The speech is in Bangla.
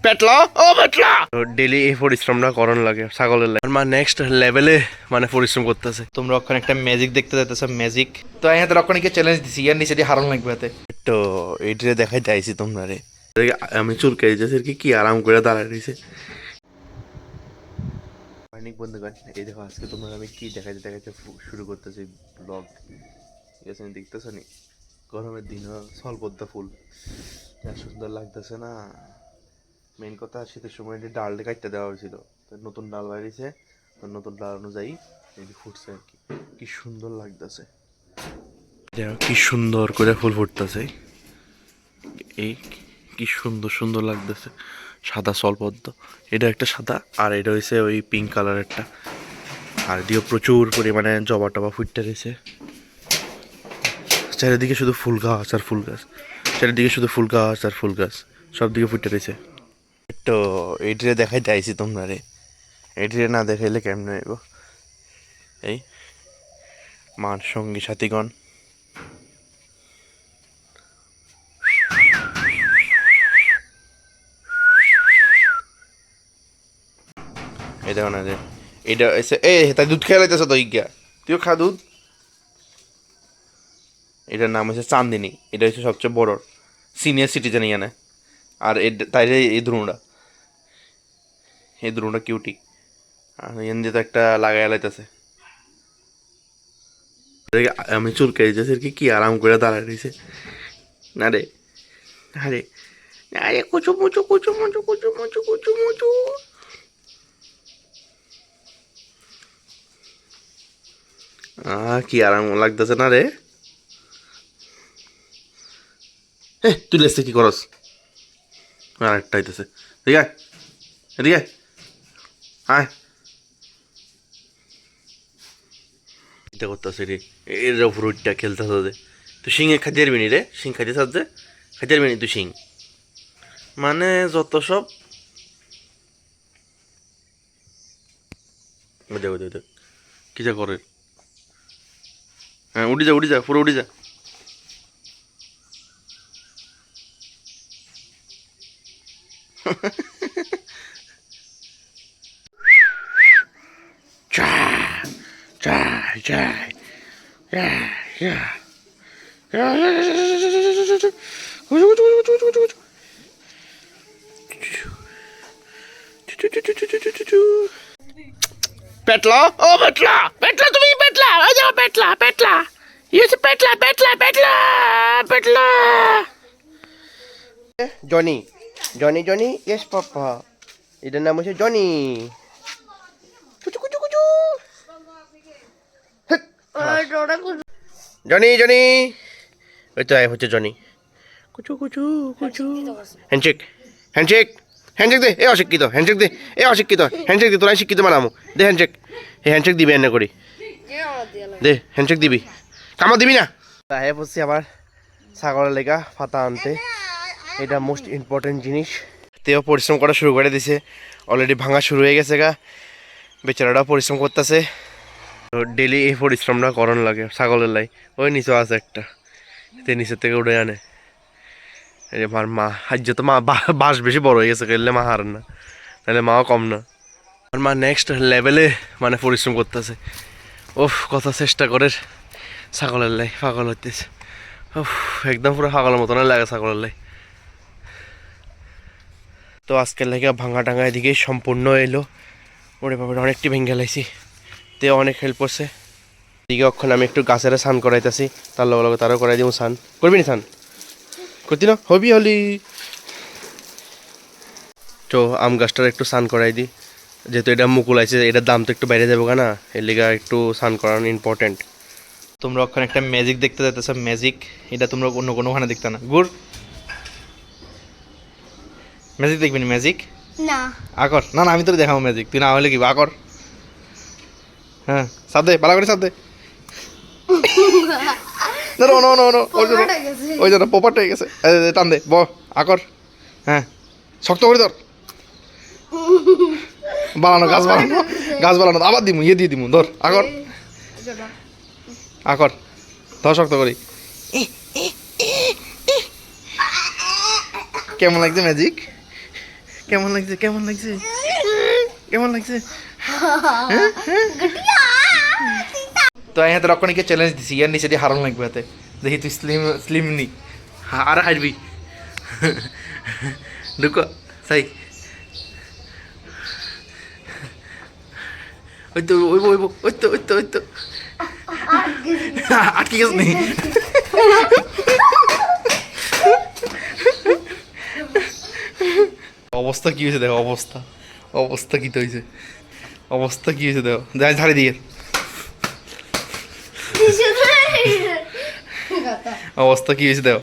পেটলা ও পেটলা ডেইলি এই পরিশ্রমটা করন লাগে ছাগলের লাগে আমার নেক্সট লেভেলে মানে পরিশ্রম করতেছে। তোমরা ওখানে একটা ম্যাজিক দেখতে যাইতেছো, ম্যাজিক তো আমি হাতে ওখানে চ্যালেঞ্জ দিছি, ইয়ার নিচে দিয়ে হারানো লাগবে হাতে। তো এইটা দেখাইতে আইছি তোমরা রে, আমি চুলকে দিতেছি কি আরাম করে দাঁড়ায় রয়েছে। অনেক বন্ধুগণ, এই দেখো আজকে তোমরা আমি কি দেখাইতে শুরু করতেছি ব্লগ। ঠিক আছে, দেখতেছো নি গরমের দিন স্বল্পদ্দা ফুল সুন্দর লাগতেছে না। মেইন কথা শীতের সময় ডালটা কাটতে দেওয়া হয়েছিল, নতুন ডাল বাইরেছে, তো নতুন ডাল অনুযায়ী ফুটছে আর কি। কি সুন্দর লাগতেছে, কি সুন্দর করে ফুল ফুটতেছে, এই কি সুন্দর সুন্দর লাগতেছে। সাদা স্বল্পদ্দ, এটা একটা সাদা, আর এটা হয়েছে ওই পিঙ্ক কালার একটা, আর দিও প্রচুর পরিমাণে জবা টবা ফুটতে রয়েছে। চারিদিকে শুধু ফুল গাছ আর ফুল গাছ, চারিদিকে শুধু ফুল গাছ আর ফুল গাছ, সব দিকে ফুটে রয়েছে। তো এইটিরে দেখাইতে আইছি তোমরা রে, এইটিরে না দেখাইলে কেমন হইব। এই মার সঙ্গী সাথীগণ, এই দেখো না রে, এইটা এসে তাই দুধ খেয়ে লাইতেছ তো ইজ্ঞা, তুইও খা দুধ। এটার নাম হচ্ছে চান্দিনী, এটা হচ্ছে সবচেয়ে বড় সিনিয়র সিটিজেন ইয়ানে। আর তাই এই দ্রুণটা কিউটি, আর ইয়ান দিয়ে তো একটা লাগাই লাইতেছে। আমি চুলকে দিতেছি কি আরাম করে দাঁড়ায় রয়েছে না রে। আরে আরে কুচু মুচু কুচু মুচু কুচু মুচু কুচু মুচু, কি আরাম লাগতেছে না রে। তুই লেসে কি করস? আর একটা আইতেছে, ঠিক আছে এদিকে আয়। এটা করতেছে রে, এর ফ্রুটটা খেলতেছে যে তুই শিঙে খাইতে পারবি নি রে, শিং খাইতে চাস যে খাইতে পারবি নি তুই শিং, মানে যত সব। দেখো দেখো দেখ কি যা করে। হ্যাঁ উঠি যা পুরো উঠি যা। পেটলা ও পেটলা পেটলা তুমি পেটলা ওই যাও Petla Petla yes Petla Petla Petla Petla. Johnny Johnny Johnny yes পাপা, এটার নাম হচ্ছে জনি। কুচু কুচু কুচু জনি জনি, ওই তো হচ্ছে জনি। কুচু কুচু কুচু হ্যান্ডশেক হ্যান্ডশেক হ্যান্ডশেক দে, এ অশিক্ষিত হ্যান্ডশেক দে, এ অশিক্ষিত হ্যান্ডশেক দে, তোরা শিক্ষিত বানামো দে হ্যান্ডশেক। এই হ্যান্ডশেক দিবি এনে করি দে, হ্যান্ডশেক দিবি, কামড় দিবি না। হ্যাঁ বলছি আমার ছাগলের লেগা ফাতা আনতে, এটা মোস্ট ইম্পর্টেন্ট জিনিস। তেও পরিশ্রম করা শুরু করে দিছে, অলরেডি ভাঙা শুরু হয়ে গেছে গা, বেচারাটা পরিশ্রম করতেছে। তো ডেলি এই পরিশ্রমটা করণ লাগে ছাগলের লাই। ওই নিচে আছে একটা, তে নিচের থেকে উঠে আনে। এই যে আমার মা আজ তো মা বাস বেশি বড় হয়ে গেছে, খেললে মা হারেন না, তাহলে মাও কম না। আমার মা নেক্সট লেভেলে মানে পরিশ্রম করতেছে। ওফ কত চেষ্টা করে ছাগলের লাই, পাগল হইতেছে। ওফ একদম পুরো পাগলের মতন লাগে ছাগলের লাই। তো আজকের লাগে ভাঙা টাঙা এদিকে সম্পূর্ণ এলো। ওরে বাবা অনেকটি ভেঙে লাইছি, তে অনেক হেল্প করছে। এদিকে অক্ষণ আমি একটু গাছের স্নান করাইতেছি, তার লগে লগে তারও করাই দিব স্নান। করবি না স্নান? করতি না হবি হলি। তো আম গাছটার একটু স্নান করাই দিই, যেহেতু এটা মুকুল আছে, এটার দাম তো একটু বাইরে যাবো না, এর লিগা একটু স্নান করানো ইম্পর্টেন্ট। তোমরা ওখানে একটা ম্যাজিক দেখতে যাইতেছো, ম্যাজিক, এটা তোমরা অন্য কোনোখানে দেখতে না। গুড় ম্যাজিক দেখবি না? ম্যাজিক না আকর, না না আমি তোকে দেখাবো ম্যাজিক, তুই না হলে কি আকর। হ্যাঁ সাথে পালা করে সাথে ওই জন্য পোপাট হয়ে গেছে, টান দে ব আকর। হ্যাঁ শক্ত করে ধর, বানানো গাছ বানানো, গাছ বানানো আবার দিমু, ইয়ে দিয়ে দিমু, ধর আকর আকর, ধর শক্ত করি। কেমন লাগছে ম্যাজিক? কেমন লাগছে কেমন লাগছে কেমন লাগছে তো আমি হাতে রক্ষণীকে চ্যালেঞ্জ দিছি ইয়ার নিচে দিয়ে হারান লাগবে হাতে দেখি তুই স্লিম নি আর হারবি ঢুকো সাই ওই তো ওই তো আটকে গেছ নি অবস্থা কি হয়েছে দেখো অবস্থা অবস্থা কি তো হয়েছে অবস্থা কি হয়েছে দেখো দেখ ঝাড়ি দিয়ে অবস্থা কি হয়েছে দেখো